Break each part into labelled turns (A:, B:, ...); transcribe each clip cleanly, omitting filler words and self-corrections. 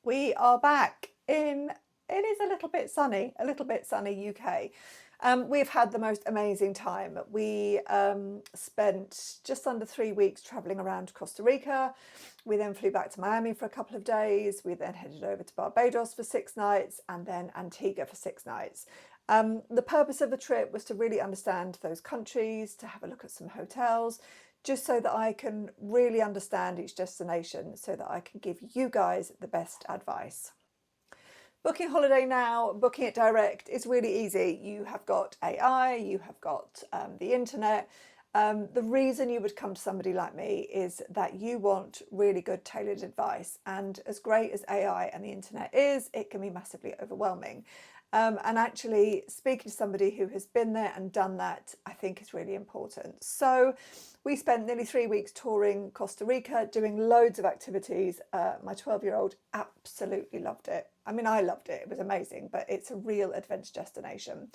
A: We are back in, it is a little bit sunny UK. We've had the most amazing time. We spent just under 3 weeks traveling around Costa Rica. We then flew back to Miami for a couple of days. We then headed over to Barbados for 6 nights and then Antigua for 6 nights. The purpose of the trip was to really understand those countries, to have a look at some hotels, just so that I can really understand each destination so that I can give you guys the best advice. Booking holiday now, booking it direct is really easy. You have got AI, you have got the internet. The reason you would come to somebody like me is that you want really good tailored advice. And as great as AI and the internet is, it can be massively overwhelming. And actually speaking to somebody who has been there and done that, I think is really important. So we spent nearly 3 weeks touring Costa Rica, doing loads of activities. My 12-year-old absolutely loved it. I mean, I loved it. It was amazing, but it's a real adventure destination.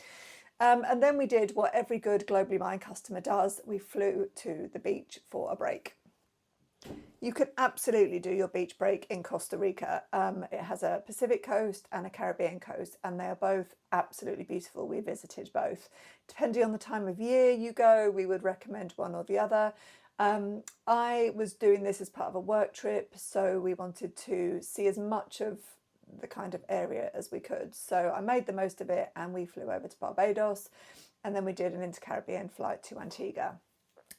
A: And then we did what every good Globally Mine customer does. We flew to the beach for a break. You can absolutely do your beach break in Costa Rica. It has a Pacific coast and a Caribbean coast, and they are both absolutely beautiful. We visited both. Depending on the time of year you go, we would recommend one or the other. I was doing this as part of a work trip, so we wanted to see as much of the kind of area as we could. So I made the most of it and we flew over to Barbados, and then we did an inter-Caribbean flight to Antigua.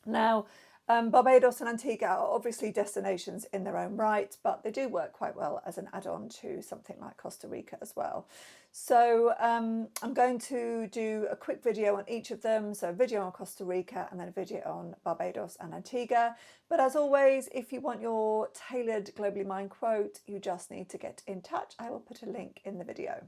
A: Now, Barbados and Antigua are obviously destinations in their own right, but they do work quite well as an add-on to something like Costa Rica as well. So I'm going to do a quick video on each of them. So a video on Costa Rica and then a video on Barbados and Antigua. But as always, if you want your tailored Globally Mine quote, you just need to get in touch. I will put a link in the video.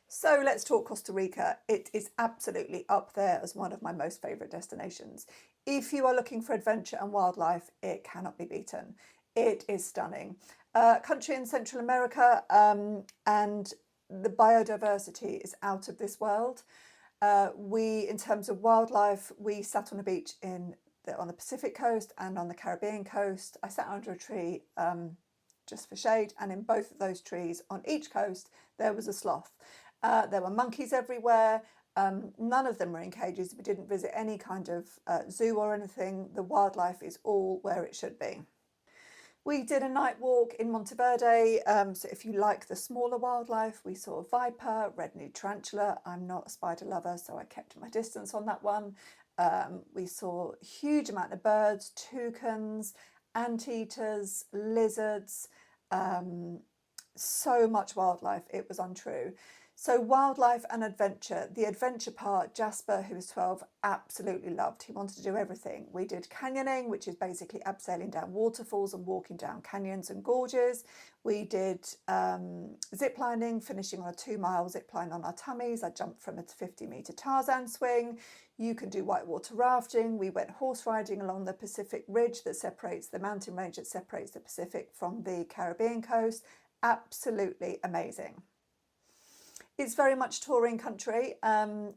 A: So let's talk Costa Rica. It is absolutely up there as one of my most favourite destinations. If you are looking for adventure and wildlife, it cannot be beaten. It is stunning. Country in Central America, and the biodiversity is out of this world. In terms of wildlife, we sat on a beach on the Pacific coast and on the Caribbean coast. I sat under a tree just for shade, and in both of those trees on each coast there was a sloth. There were monkeys everywhere. None of them were in cages. We didn't visit any kind of zoo or anything. The wildlife is all where it should be. We did a night walk in Monteverde, so if you like the smaller wildlife, we saw a viper, red-kneed tarantula. I'm not a spider lover, so I kept my distance on that one. We saw a huge amount of birds, toucans, anteaters, lizards, so much wildlife, it was untrue. So wildlife and adventure. The adventure part, Jasper, who was 12, absolutely loved. He wanted to do everything. We did canyoning, which is basically abseiling down waterfalls and walking down canyons and gorges. We did zip lining, finishing on a 2-mile zip line on our tummies. I jumped from a 50-meter Tarzan swing. You can do whitewater rafting. We went horse riding along the Pacific ridge that separates the mountain range that separates the Pacific from the Caribbean coast. Absolutely amazing. It's very much touring country.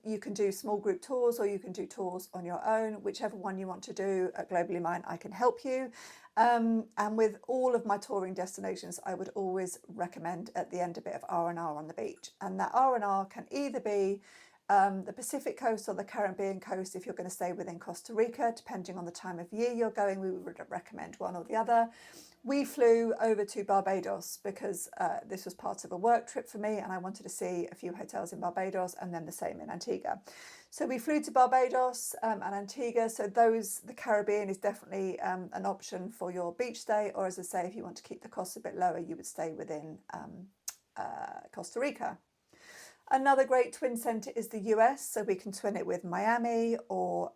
A: You can do small group tours or you can do tours on your own, whichever one you want to do. At Globally Mine, I can help you. And with all of my touring destinations, I would always recommend at the end a bit of R&R on the beach. And that R&R can either be the Pacific coast or the Caribbean coast if you're going to stay within Costa Rica. Depending on the time of year you're going, we would recommend one or the other. We flew over to Barbados because this was part of a work trip for me and I wanted to see a few hotels in Barbados and then the same in Antigua. So we flew to Barbados and Antigua. So the Caribbean is definitely an option for your beach stay, or as I say, if you want to keep the costs a bit lower, you would stay within Costa Rica. Another great twin centre is the US, so we can twin it with Miami or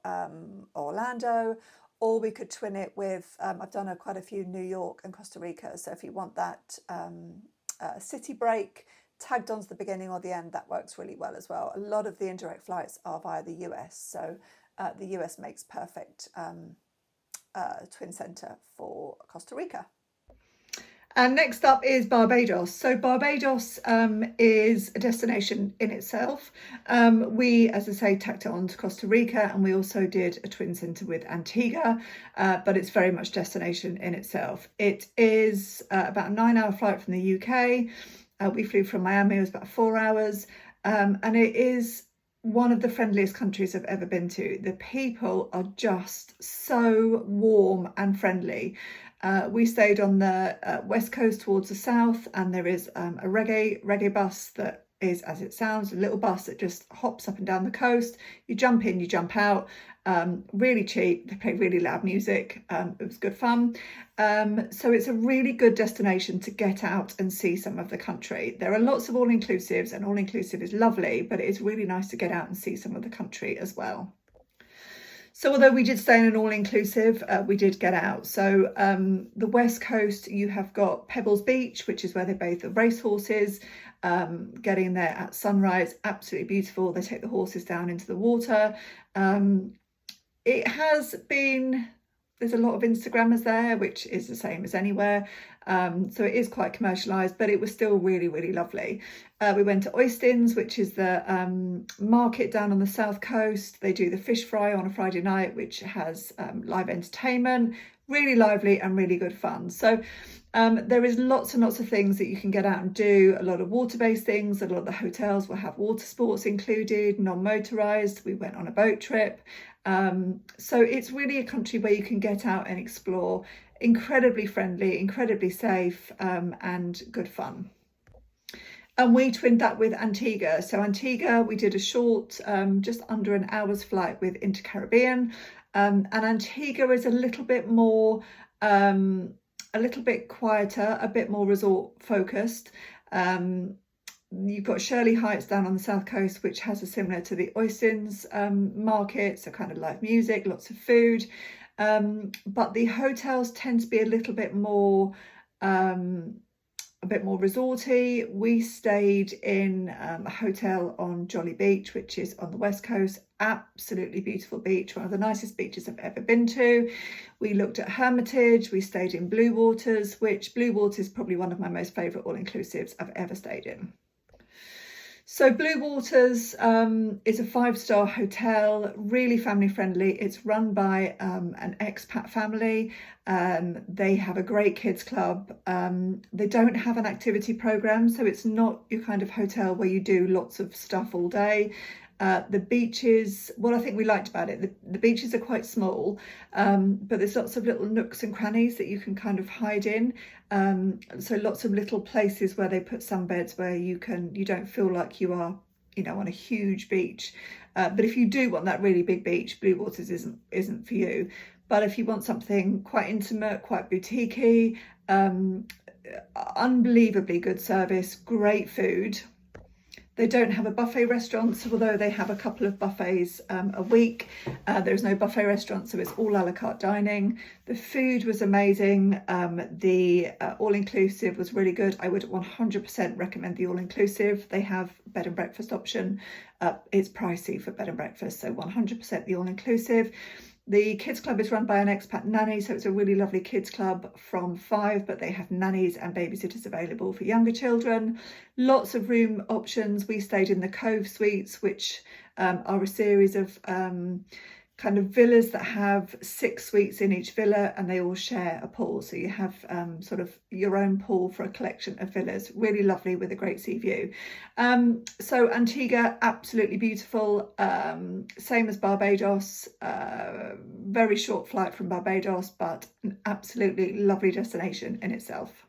A: Orlando, or we could twin it with, I've done quite a few New York and Costa Rica, so if you want that city break tagged onto the beginning or the end, that works really well as well. A lot of the indirect flights are via the US, so the US makes perfect twin centre for Costa Rica. And next up is Barbados. So Barbados is a destination in itself. We, as I say, tacked it on to Costa Rica, and we also did a twin centre with Antigua, but it's very much destination in itself. It is about a 9-hour flight from the UK. We flew from Miami, it was about 4 hours, and it is one of the friendliest countries I've ever been to. The people are just so warm and friendly. We stayed on the west coast towards the south, and there is a reggae bus that is, as it sounds, a little bus that just hops up and down the coast. You jump in, you jump out. Really cheap. They play really loud music. It was good fun. So it's a really good destination to get out and see some of the country. There are lots of all-inclusives, and all-inclusive is lovely, but it is really nice to get out and see some of the country as well. So although we did stay in an all-inclusive, we did get out. So the west coast, you have got Pebbles Beach, which is where they bathe the racehorses. Getting there at sunrise, absolutely beautiful. They take the horses down into the water. It has been, there's a lot of Instagrammers there, which is the same as anywhere. So it is quite commercialised, but it was still really, really lovely. We went to Oistins, which is the market down on the south coast. They do the fish fry on a Friday night, which has live entertainment, really lively and really good fun. So there is lots and lots of things that you can get out and do, a lot of water-based things. A lot of the hotels will have water sports included, non-motorised. We went on a boat trip. So it's really a country where you can get out and explore. Incredibly friendly, incredibly safe, and good fun. And we twinned that with Antigua. So Antigua, we did a short, just under an hour's flight with Inter-Caribbean. And Antigua is a little bit more, a little bit quieter, a bit more resort focused. You've got Shirley Heights down on the south coast, which has a similar to the Oistins market, so kind of live music, lots of food. But the hotels tend to be a little bit more resorty. We stayed in a hotel on Jolly Beach, which is on the west coast. Absolutely beautiful beach, one of the nicest beaches I've ever been to. We looked at Hermitage. We stayed in Blue Waters, which Blue Waters is probably one of my most favourite all-inclusives I've ever stayed in. So Blue Waters is a 5-star hotel, really family friendly. It's run by an expat family. They have a great kids club. They don't have an activity program, so it's not your kind of hotel where you do lots of stuff all day. The beaches, what I think we liked about it, the beaches are quite small, but there's lots of little nooks and crannies that you can kind of hide in. So lots of little places where they put sunbeds where you don't feel like you are, on a huge beach. But if you do want that really big beach, Blue Waters isn't for you. But if you want something quite intimate, quite boutiquey, unbelievably good service, great food. They don't have a buffet restaurant, so although they have a couple of buffets a week, there's no buffet restaurant, so it's all a la carte dining. The food was amazing. The all-inclusive was really good. I would 100% recommend the all-inclusive. They have bed and breakfast option. It's pricey for bed and breakfast, so 100% the all-inclusive. The kids club is run by an expat nanny, so it's a really lovely kids club from 5, but they have nannies and babysitters available for younger children. Lots of room options. We stayed in the Cove Suites, which are a series of kind of villas that have 6 suites in each villa, and they all share a pool. So you have sort of your own pool for a collection of villas. Really lovely with a great sea view. So Antigua, absolutely beautiful. Same as Barbados. Very short flight from Barbados, but an absolutely lovely destination in itself.